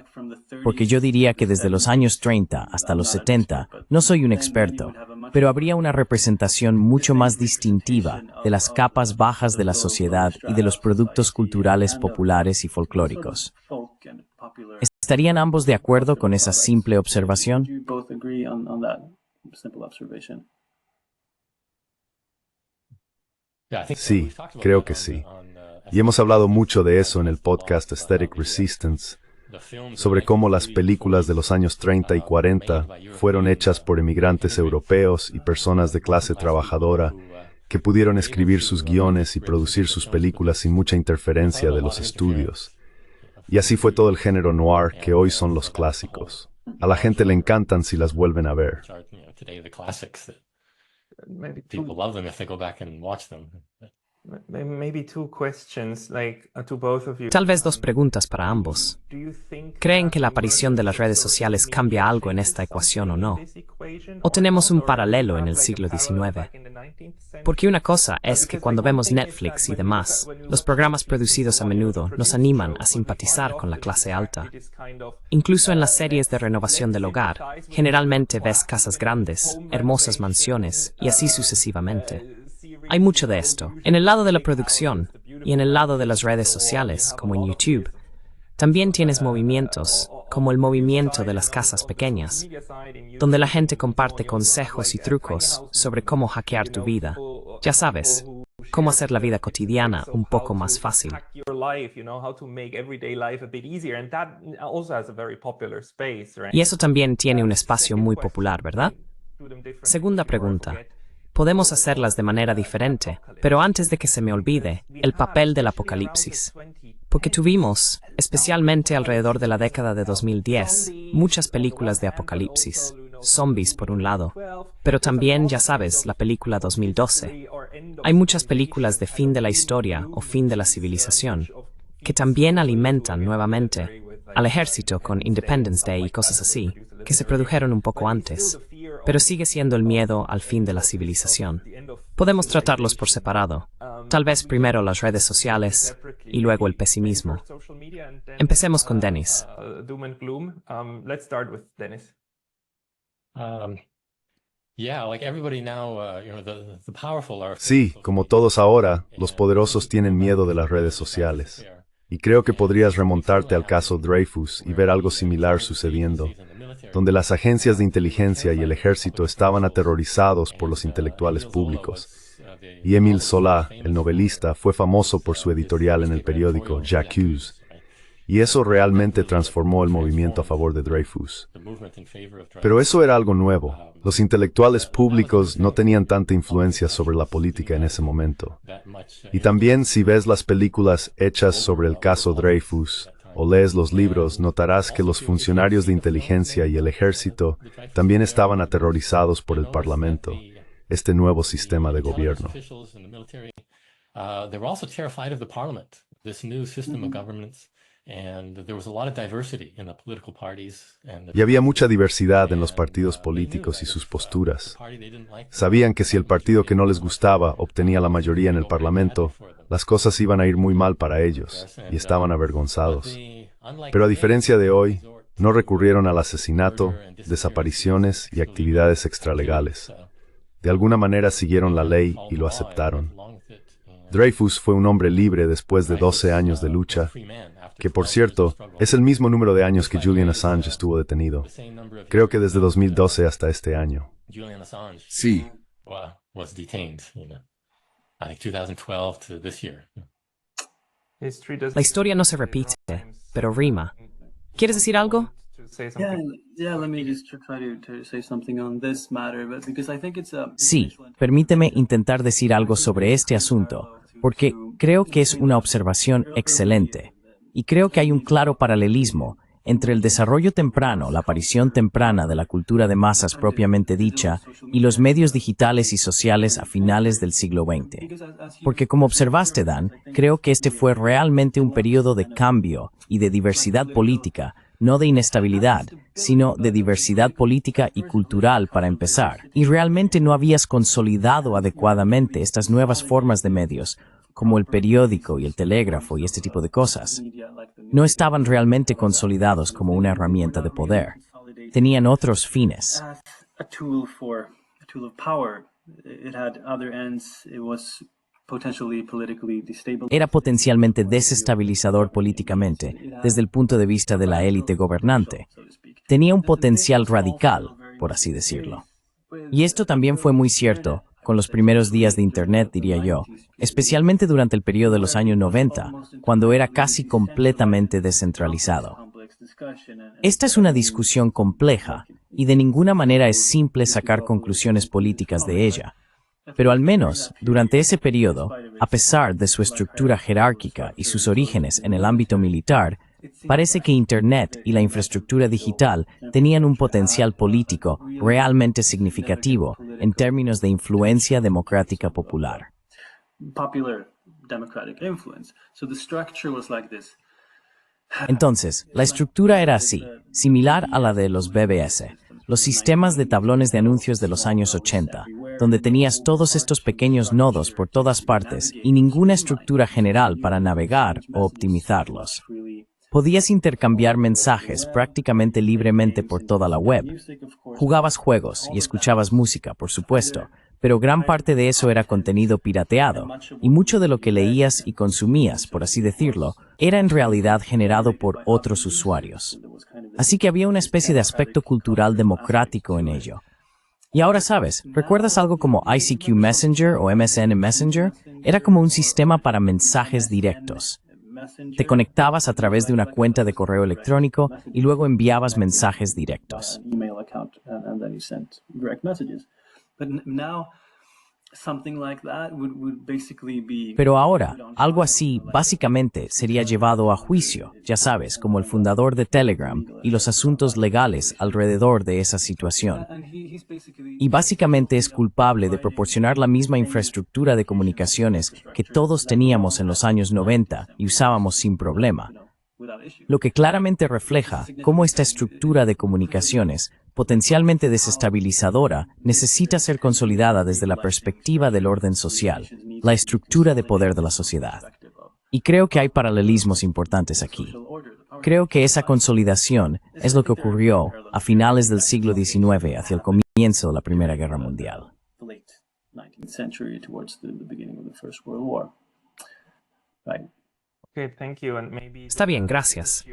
Porque yo diría que desde los años 30 hasta los 70, no soy un experto, pero habría una representación mucho más distintiva de las capas bajas de la sociedad y de los productos culturales populares y folclóricos. ¿Estarían ambos de acuerdo con esa simple observación? Sí, creo que sí. Y hemos hablado mucho de eso en el podcast Aesthetic Resistance, sobre cómo las películas de los años 30 y 40 fueron hechas por emigrantes europeos y personas de clase trabajadora que pudieron escribir sus guiones y producir sus películas sin mucha interferencia de los estudios. Y así fue todo el género noir, que hoy son los clásicos. A la gente le encantan si las vuelven a ver. people love them if they go back and watch them. Maybe two questions, like to both of you. Tal vez dos preguntas para ambos. ¿Creen que la aparición de las redes sociales cambia algo en esta ecuación o no? ¿O tenemos un paralelo en el siglo XIX? Porque una cosa es que cuando vemos Netflix y demás, los programas producidos a menudo nos animan a simpatizar con la clase alta. Incluso en las series de renovación del hogar, generalmente ves casas grandes, hermosas mansiones y así sucesivamente. Hay mucho de esto, en el lado de la producción y en el lado de las redes sociales, como en YouTube. También tienes movimientos, como el movimiento de las casas pequeñas, donde la gente comparte consejos y trucos sobre cómo hackear tu vida. Ya sabes, cómo hacer la vida cotidiana un poco más fácil. Y eso también tiene un espacio muy popular, ¿verdad? Segunda pregunta. Podemos hacerlas de manera diferente, pero antes de que se me olvide, el papel del apocalipsis. Porque tuvimos, especialmente alrededor de la década de 2010, muchas películas de apocalipsis. Zombies por un lado, pero también, ya sabes, la película 2012. Hay muchas películas de fin de la historia o fin de la civilización, que también alimentan nuevamente al ejército con Independence Day y cosas así, que se produjeron un poco antes. Pero sigue siendo el miedo al fin de la civilización. Podemos tratarlos por separado. Tal vez primero las redes sociales y luego el pesimismo. Empecemos con Dennis. Sí, como todos ahora, los poderosos tienen miedo de las redes sociales. Y creo que podrías remontarte al caso Dreyfus y ver algo similar sucediendo, donde las agencias de inteligencia y el ejército estaban aterrorizados por los intelectuales públicos. Y Émile Zola, el novelista, fue famoso por su editorial en el periódico J'accuse. Y eso realmente transformó el movimiento a favor de Dreyfus. Pero eso era algo nuevo. Los intelectuales públicos no tenían tanta influencia sobre la política en ese momento. Y también si ves las películas hechas sobre el caso Dreyfus, o lees los libros, notarás que los funcionarios de inteligencia y el ejército también estaban aterrorizados por el Parlamento, este nuevo sistema de gobierno. Y había mucha diversidad en los partidos políticos y sus posturas. Sabían que si el partido que no les gustaba obtenía la mayoría en el Parlamento, las cosas iban a ir muy mal para ellos, y estaban avergonzados. Pero a diferencia de hoy, no recurrieron al asesinato, desapariciones y actividades extralegales. De alguna manera siguieron la ley y lo aceptaron. Dreyfus fue un hombre libre después de 12 años de lucha, que por cierto, es el mismo número de años que Julian Assange estuvo detenido. Creo que desde 2012 hasta este año. Sí. La historia no se repite, pero rima. ¿Quieres decir algo? Sí, permíteme intentar decir algo sobre este asunto, porque creo que es una observación excelente. Y creo que hay un claro paralelismo entre el desarrollo temprano, la aparición temprana de la cultura de masas propiamente dicha, y los medios digitales y sociales a finales del siglo XX. Porque como observaste, Dan, creo que este fue realmente un periodo de cambio y de diversidad política, no de inestabilidad, sino de diversidad política y cultural para empezar. Y realmente no habías consolidado adecuadamente estas nuevas formas de medios, como el periódico y el telégrafo y este tipo de cosas. No estaban realmente consolidados como una herramienta de poder. Tenían otros fines. Era potencialmente desestabilizador políticamente desde el punto de vista de la élite gobernante. Tenía un potencial radical, por así decirlo. Y esto también fue muy cierto con los primeros días de Internet, diría yo, especialmente durante el periodo de los años 90, cuando era casi completamente descentralizado. Esta es una discusión compleja y de ninguna manera es simple sacar conclusiones políticas de ella. Pero al menos, durante ese periodo, a pesar de su estructura jerárquica y sus orígenes en el ámbito militar, Parece que Internet y la infraestructura digital tenían un potencial político realmente significativo en términos de influencia democrática popular. Entonces, la estructura era así, similar a la de los BBS, los sistemas de tablones de anuncios de los años 80, donde tenías todos estos pequeños nodos por todas partes y ninguna estructura general para navegar o optimizarlos. Podías intercambiar mensajes prácticamente libremente por toda la web. Jugabas juegos y escuchabas música, por supuesto, pero gran parte de eso era contenido pirateado, y mucho de lo que leías y consumías, por así decirlo, era en realidad generado por otros usuarios. Así que había una especie de aspecto cultural democrático en ello. Y ahora sabes, ¿recuerdas algo como ICQ Messenger o MSN Messenger? Era como un sistema para mensajes directos. Te conectabas a través de una cuenta de correo electrónico y luego enviabas mensajes directos. Pero ahora, algo así básicamente sería llevado a juicio, ya sabes, como el fundador de Telegram y los asuntos legales alrededor de esa situación. Y básicamente es culpable de proporcionar la misma infraestructura de comunicaciones que todos teníamos en los años 90 y usábamos sin problema. Lo que claramente refleja cómo esta estructura de comunicaciones, potencialmente desestabilizadora, necesita ser consolidada desde la perspectiva del orden social, la estructura de poder de la sociedad. Y creo que hay paralelismos importantes aquí. Creo que esa consolidación es lo que ocurrió a finales del siglo XIX hacia el comienzo de la Primera Guerra Mundial. Está bien, gracias.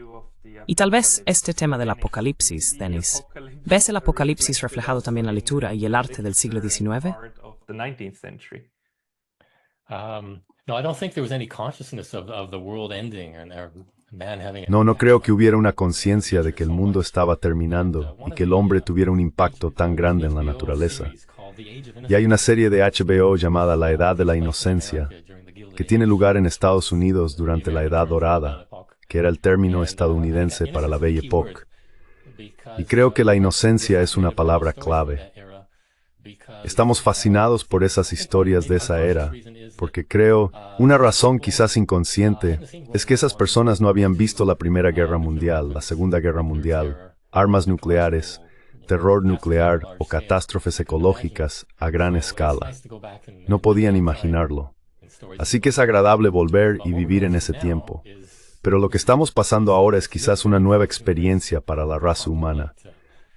Y tal vez este tema del apocalipsis, Dennis. ¿Ves el apocalipsis reflejado también en la literatura y el arte del siglo XIX? No, I don't think there was any consciousness of the world ending and man having No creo que hubiera una conciencia de que el mundo estaba terminando y que el hombre tuviera un impacto tan grande en la naturaleza. Y hay una serie de HBO llamada La Edad de la Inocencia, que tiene lugar en Estados Unidos durante la Edad Dorada, que era el término estadounidense para la Belle Époque. Y creo que la inocencia es una palabra clave. Estamos fascinados por esas historias de esa era, porque creo, una razón quizás inconsciente, es que esas personas no habían visto la Primera Guerra Mundial, la Segunda Guerra Mundial, armas nucleares, terror nuclear o catástrofes ecológicas a gran escala. No podían imaginarlo. Así que es agradable volver y vivir en ese tiempo. Pero lo que estamos pasando ahora es quizás una nueva experiencia para la raza humana.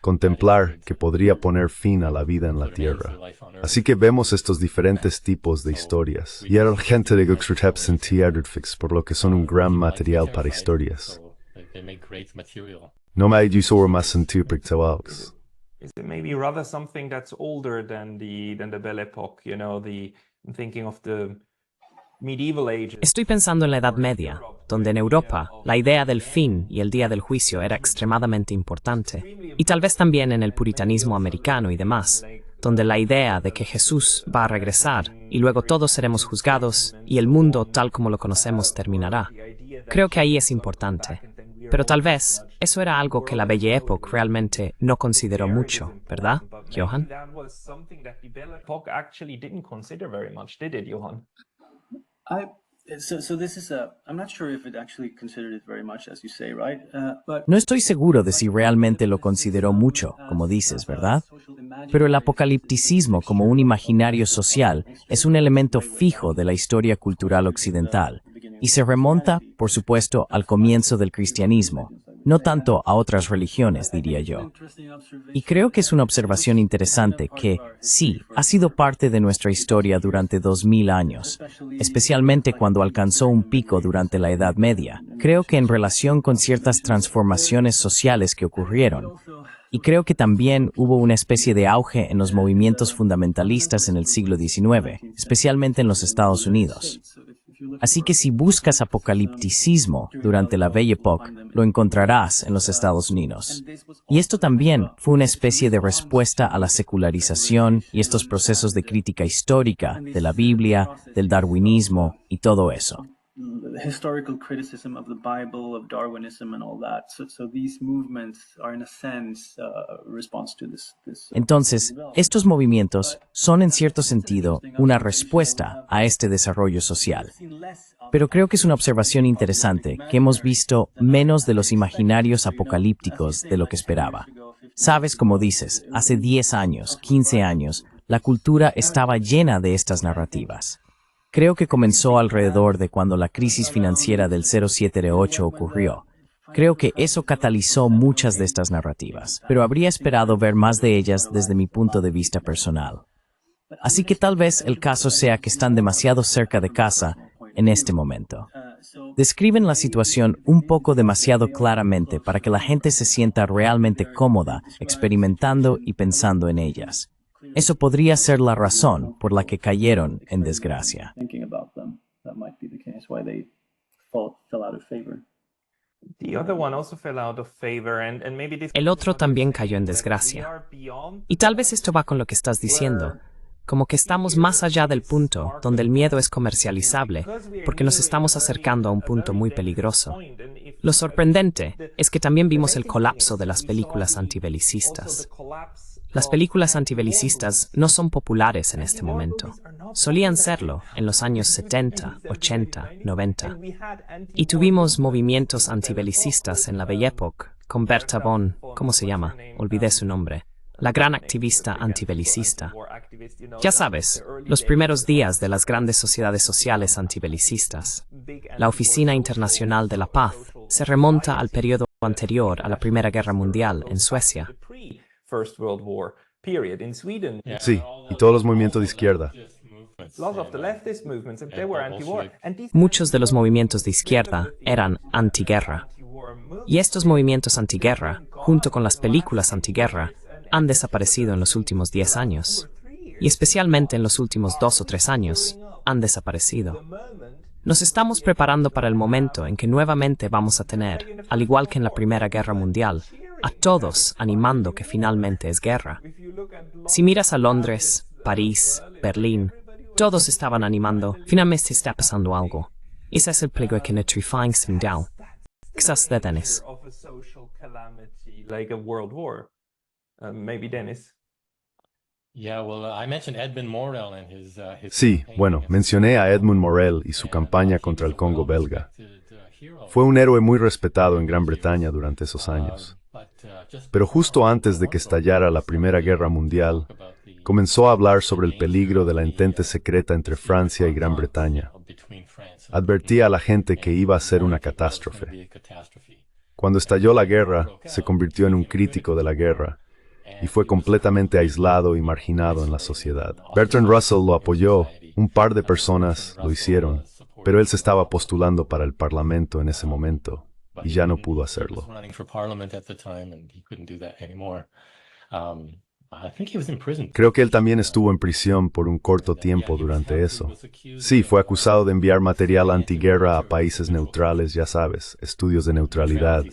Contemplar que podría poner fin a la vida en la Tierra. Así que vemos estos diferentes tipos de historias. Y era gente de Guxrtepsentierfix, por lo que son un gran material para historias. No me ayuso más sentir pictawalks. Is it maybe rather something that's older than the Belle Époque, you know, thinking of the medieval ages. Estoy pensando en la Edad Media, donde en Europa la idea del fin y el día del juicio era extremadamente importante, y tal vez también en el puritanismo americano y demás, donde la idea de que Jesús va a regresar y luego todos seremos juzgados y el mundo tal como lo conocemos terminará. Creo que ahí es importante. Pero tal vez eso era algo que la Belle Époque realmente no consideró mucho, ¿verdad, Johan? No estoy seguro de si realmente lo consideró mucho, como dices, ¿verdad? Pero el apocalipticismo como un imaginario social es un elemento fijo de la historia cultural occidental y se remonta, por supuesto, al comienzo del cristianismo, no tanto a otras religiones, diría yo. Y creo que es una observación interesante que, sí, ha sido parte de nuestra historia durante 2000 años, especialmente cuando alcanzó un pico durante la Edad Media. Creo que en relación con ciertas transformaciones sociales que ocurrieron. Y creo que también hubo una especie de auge en los movimientos fundamentalistas en el siglo XIX, especialmente en los Estados Unidos. Así que si buscas apocalipticismo durante la Belle Époque, lo encontrarás en los Estados Unidos. Y esto también fue una especie de respuesta a la secularización y estos procesos de crítica histórica de la Biblia, del darwinismo y todo eso. historical criticism of the Bible, of Darwinism and all that. So these movements are in a sense a response to this. Entonces, estos movimientos son en cierto sentido una respuesta a este desarrollo social. Pero creo que es una observación interesante que hemos visto menos de los imaginarios apocalípticos de lo que esperaba. Sabes, como dices, hace 10 años, 15 años, la cultura estaba llena de estas narrativas. Creo que comenzó alrededor de cuando la crisis financiera del 0708 ocurrió. Creo que eso catalizó muchas de estas narrativas, pero habría esperado ver más de ellas desde mi punto de vista personal. Así que tal vez el caso sea que están demasiado cerca de casa en este momento. Describen la situación un poco demasiado claramente para que la gente se sienta realmente cómoda experimentando y pensando en ellas. Eso podría ser la razón por la que cayeron en desgracia. El otro también cayó en desgracia. Y tal vez esto va con lo que estás diciendo, como que estamos más allá del punto donde el miedo es comercializable, porque nos estamos acercando a un punto muy peligroso. Lo sorprendente es que también vimos el colapso de las películas antibelicistas. Las películas antibelicistas no son populares en este momento. Solían serlo en los años 70, 80, 90. Y tuvimos movimientos antibelicistas en la Belle Époque, con Berta Bon, ¿cómo se llama? Olvidé su nombre. La gran activista antibelicista. Ya sabes, los primeros días de las grandes sociedades sociales antibelicistas. La Oficina Internacional de la Paz se remonta al periodo anterior a la Primera Guerra Mundial en Suecia. Sí, y todos los movimientos de izquierda. Muchos de los movimientos de izquierda eran antiguerra. Y estos movimientos antiguerra, junto con las películas antiguerra, han desaparecido en los últimos 10 años. Y especialmente en los últimos 2 o 3 años, han desaparecido. Nos estamos preparando para el momento en que nuevamente vamos a tener, al igual que en la Primera Guerra Mundial, a todos animando que finalmente es guerra. Si miras a Londres, París, Berlín, todos estaban animando, finalmente está pasando algo. Ese es el peligro que Netrifying Sindal. Quizás de Dennis. Sí, bueno, mencioné a Edmund Morel y su campaña contra el Congo belga. Fue un héroe muy respetado en Gran Bretaña durante esos años. Pero justo antes de que estallara la Primera Guerra Mundial, comenzó a hablar sobre el peligro de la entente secreta entre Francia y Gran Bretaña. Advertía a la gente que iba a ser una catástrofe. Cuando estalló la guerra, se convirtió en un crítico de la guerra y fue completamente aislado y marginado en la sociedad. Bertrand Russell lo apoyó, un par de personas lo hicieron, pero él se estaba postulando para el Parlamento en ese momento y ya no pudo hacerlo. Creo que él también estuvo en prisión por un corto tiempo durante eso. Sí, fue acusado de enviar material antiguerra a países neutrales, ya sabes, estudios de neutralidad.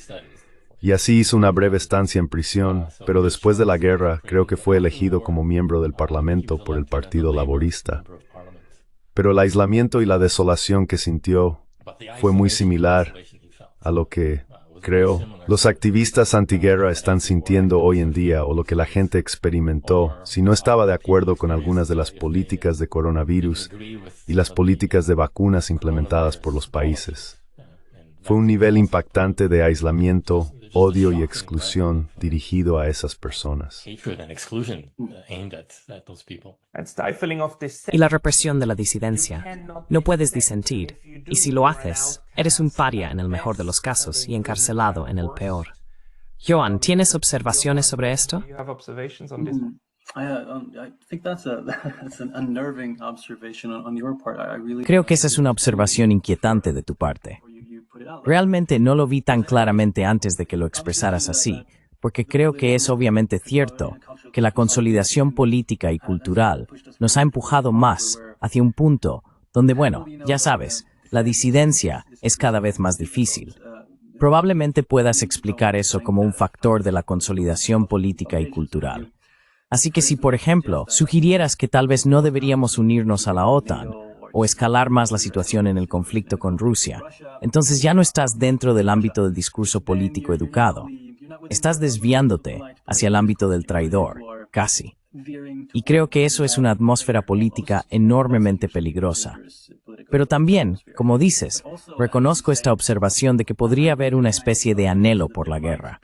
Y así hizo una breve estancia en prisión, pero después de la guerra creo que fue elegido como miembro del Parlamento por el Partido Laborista. Pero el aislamiento y la desolación que sintió fue muy similar a lo que, creo, los activistas antiguerra están sintiendo hoy en día o lo que la gente experimentó si no estaba de acuerdo con algunas de las políticas de coronavirus y las políticas de vacunas implementadas por los países. Fue un nivel impactante de aislamiento, odio y exclusión dirigido a esas personas. Y la represión de la disidencia. No puedes disentir, y si lo haces, eres un paria en el mejor de los casos y encarcelado en el peor. Johan, ¿tienes observaciones sobre esto? Creo que esa es una observación inquietante de tu parte. Realmente no lo vi tan claramente antes de que lo expresaras así, porque creo que es obviamente cierto que la consolidación política y cultural nos ha empujado más hacia un punto donde, bueno, ya sabes, la disidencia es cada vez más difícil. Probablemente puedas explicar eso como un factor de la consolidación política y cultural. Así que si, por ejemplo, sugirieras que tal vez no deberíamos unirnos a la OTAN, o escalar más la situación en el conflicto con Rusia, entonces ya no estás dentro del ámbito del discurso político educado. Estás desviándote hacia el ámbito del traidor, casi. Y creo que eso es una atmósfera política enormemente peligrosa. Pero también, como dices, reconozco esta observación de que podría haber una especie de anhelo por la guerra.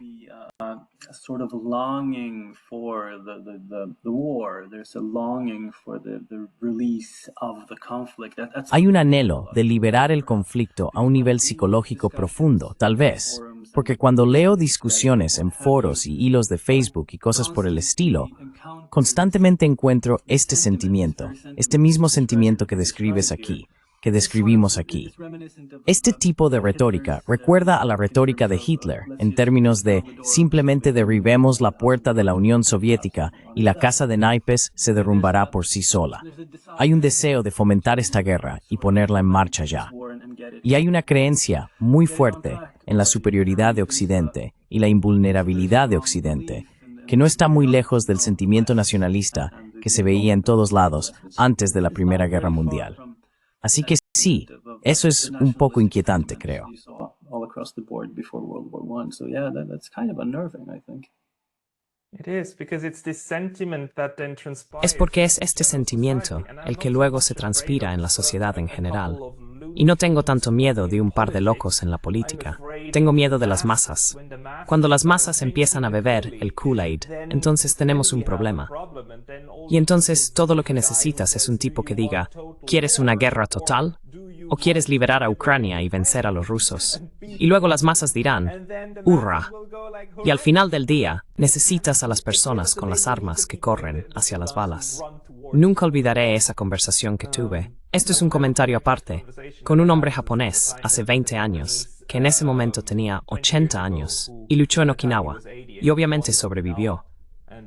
Sort of longing for the war. There's a longing for the release of the conflict. Hay un anhelo de liberar el conflicto a un nivel psicológico profundo, tal vez, porque cuando leo discusiones en foros y hilos de Facebook y cosas por el estilo, constantemente encuentro este sentimiento, este mismo sentimiento que describes aquí, que describimos aquí. Este tipo de retórica recuerda a la retórica de Hitler en términos de simplemente derribemos la puerta de la Unión Soviética y la casa de naipes se derrumbará por sí sola. Hay un deseo de fomentar esta guerra y ponerla en marcha ya. Y hay una creencia muy fuerte en la superioridad de Occidente y la invulnerabilidad de Occidente, que no está muy lejos del sentimiento nacionalista que se veía en todos lados antes de la Primera Guerra Mundial. Así que sí, eso es un poco inquietante, creo. Es porque es este sentimiento el que luego se transpira en la sociedad en general. Y no tengo tanto miedo de un par de locos en la política. Tengo miedo de las masas. Cuando las masas empiezan a beber el Kool-Aid, entonces tenemos un problema. Y entonces todo lo que necesitas es un tipo que diga, ¿quieres una guerra total? ¿O quieres liberar a Ucrania y vencer a los rusos? Y luego las masas dirán, ¡hurra! Y al final del día, necesitas a las personas con las armas que corren hacia las balas. Nunca olvidaré esa conversación que tuve. Esto es un comentario aparte, con un hombre japonés hace 20 años, que en ese momento tenía 80 años, y luchó en Okinawa, y obviamente sobrevivió.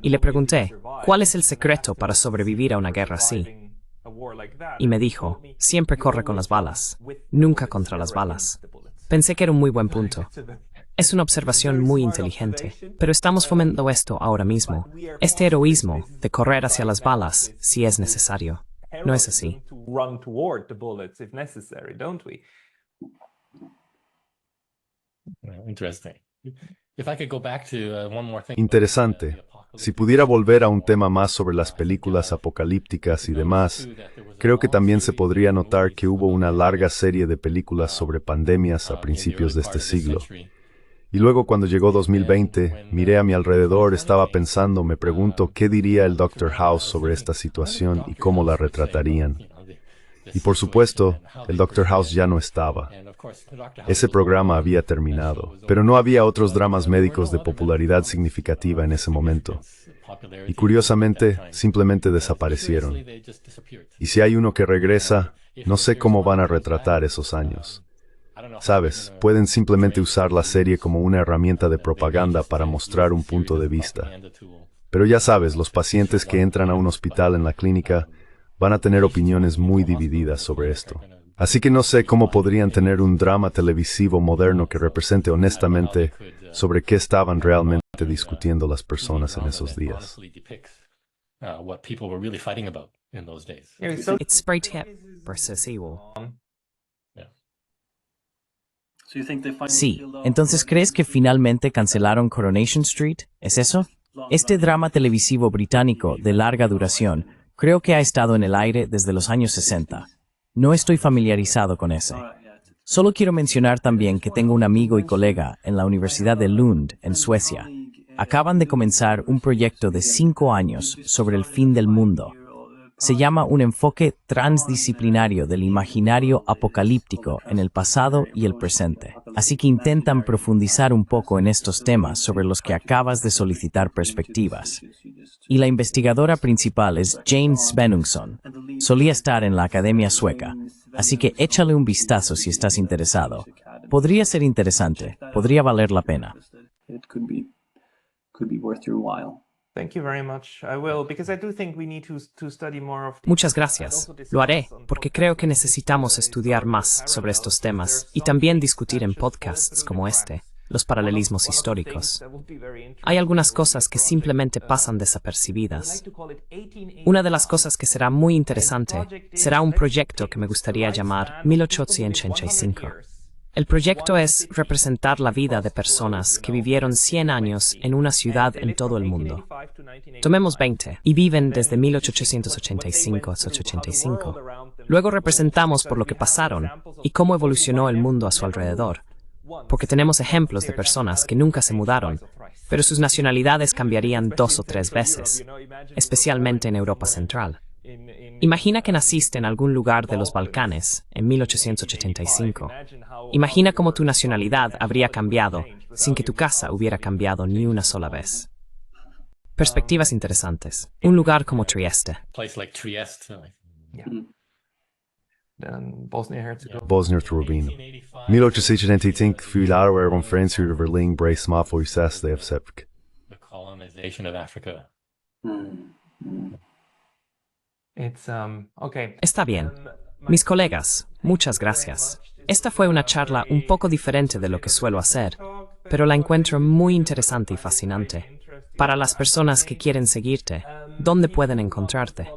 Y le pregunté, ¿cuál es el secreto para sobrevivir a una guerra así? Y me dijo, siempre corre con las balas, nunca contra las balas. Pensé que era un muy buen punto. Es una observación muy inteligente, pero estamos fomentando esto ahora mismo. Este heroísmo de correr hacia las balas si es necesario. ¿No es así? Interesante. Si pudiera volver a un tema más sobre las películas apocalípticas y demás, creo que también se podría notar que hubo una larga serie de películas sobre pandemias a principios de este siglo. Y luego cuando llegó 2020, miré a mi alrededor, estaba pensando, me pregunto qué diría el Dr. House sobre esta situación y cómo la retratarían. Y por supuesto, el Dr. House ya no estaba. Ese programa había terminado, pero no había otros dramas médicos de popularidad significativa en ese momento. Y curiosamente, simplemente desaparecieron. Y si hay uno que regresa, no sé cómo van a retratar esos años. Sabes, pueden simplemente usar la serie como una herramienta de propaganda para mostrar un punto de vista. Pero ya sabes, los pacientes que entran a un hospital en la clínica van a tener opiniones muy divididas sobre esto. Así que no sé cómo podrían tener un drama televisivo moderno que represente honestamente sobre qué estaban realmente discutiendo las personas en esos días. It's spray tip versus evil. Sí, entonces ¿crees que finalmente cancelaron Coronation Street? ¿Es eso? Este drama televisivo británico de larga duración creo que ha estado en el aire desde los años 60. No estoy familiarizado con ese. Solo quiero mencionar también que tengo un amigo y colega en la Universidad de Lund, en Suecia. Acaban de comenzar un proyecto de 5 años sobre el fin del mundo. Se llama un enfoque transdisciplinario del imaginario apocalíptico en el pasado y el presente. Así que intentan profundizar un poco en estos temas sobre los que acabas de solicitar perspectivas. Y la investigadora principal es Jane Svenungsson. Solía estar en la Academia Sueca, así que échale un vistazo si estás interesado. Podría ser interesante, podría valer la pena. Muchas gracias. Lo haré, porque creo que necesitamos estudiar más sobre estos temas y también discutir en podcasts como este. los paralelismos históricos. Hay algunas cosas que simplemente pasan desapercibidas. Una de las cosas que será muy interesante será un proyecto que me gustaría llamar 1885. El proyecto es representar la vida de personas que vivieron 100 años en una ciudad en todo el mundo. Tomemos 20 y viven desde 1885 hasta 85. Luego representamos por lo que pasaron y cómo evolucionó el mundo a su alrededor. Porque tenemos ejemplos de personas que nunca se mudaron, pero sus nacionalidades cambiarían 2 o 3 veces, especialmente en Europa Central. Imagina que naciste en algún lugar de los Balcanes en 1885. Imagina cómo tu nacionalidad habría cambiado sin que tu casa hubiera cambiado ni una sola vez. Perspectivas interesantes. Un lugar como Trieste. Bosnia-Herzegovina. 1885 fyller er konferenser över Berlin små process de Sevk. The colonization of Africa. Está bien. Mis colegas, muchas gracias. Esta fue una charla un poco diferente de lo que suelo hacer, pero la encuentro muy interesante y fascinante. Para las personas que quieren seguirte, ¿dónde pueden encontrarte?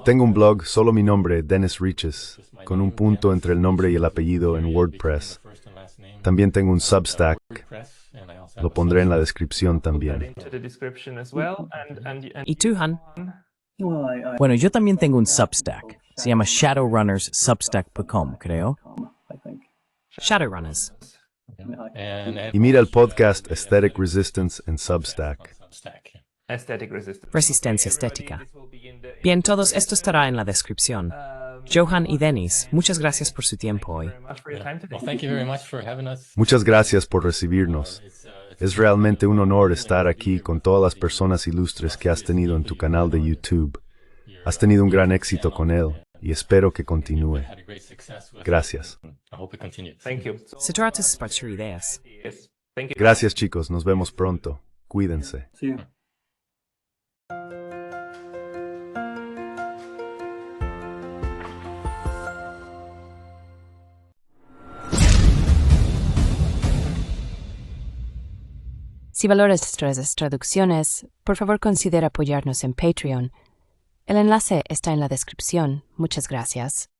Tengo un blog, solo mi nombre, Dennis Riches, con un punto entre el nombre y el apellido en WordPress. También tengo un Substack. Lo pondré en la descripción también. ¿Y tú, Han? Bueno, yo también tengo un Substack. Se llama shadowrunnerssubstack.com, creo. Shadowrunners. Y mira el podcast Aesthetic Resistance en Substack. Resistencia estética. Bien, todos esto estará en la descripción. Johan y Dennis, muchas gracias por su tiempo hoy. Muchas gracias por recibirnos. Es realmente un honor estar aquí con todas las personas ilustres que has tenido en tu canal de YouTube. Has tenido un gran éxito con él y espero que continúe. Gracias. Se trata de esparcir ideas. Gracias, chicos. Nos vemos pronto. Cuídense. Sí. Si valoras nuestras traducciones, por favor considera apoyarnos en Patreon. El enlace está en la descripción. Muchas gracias.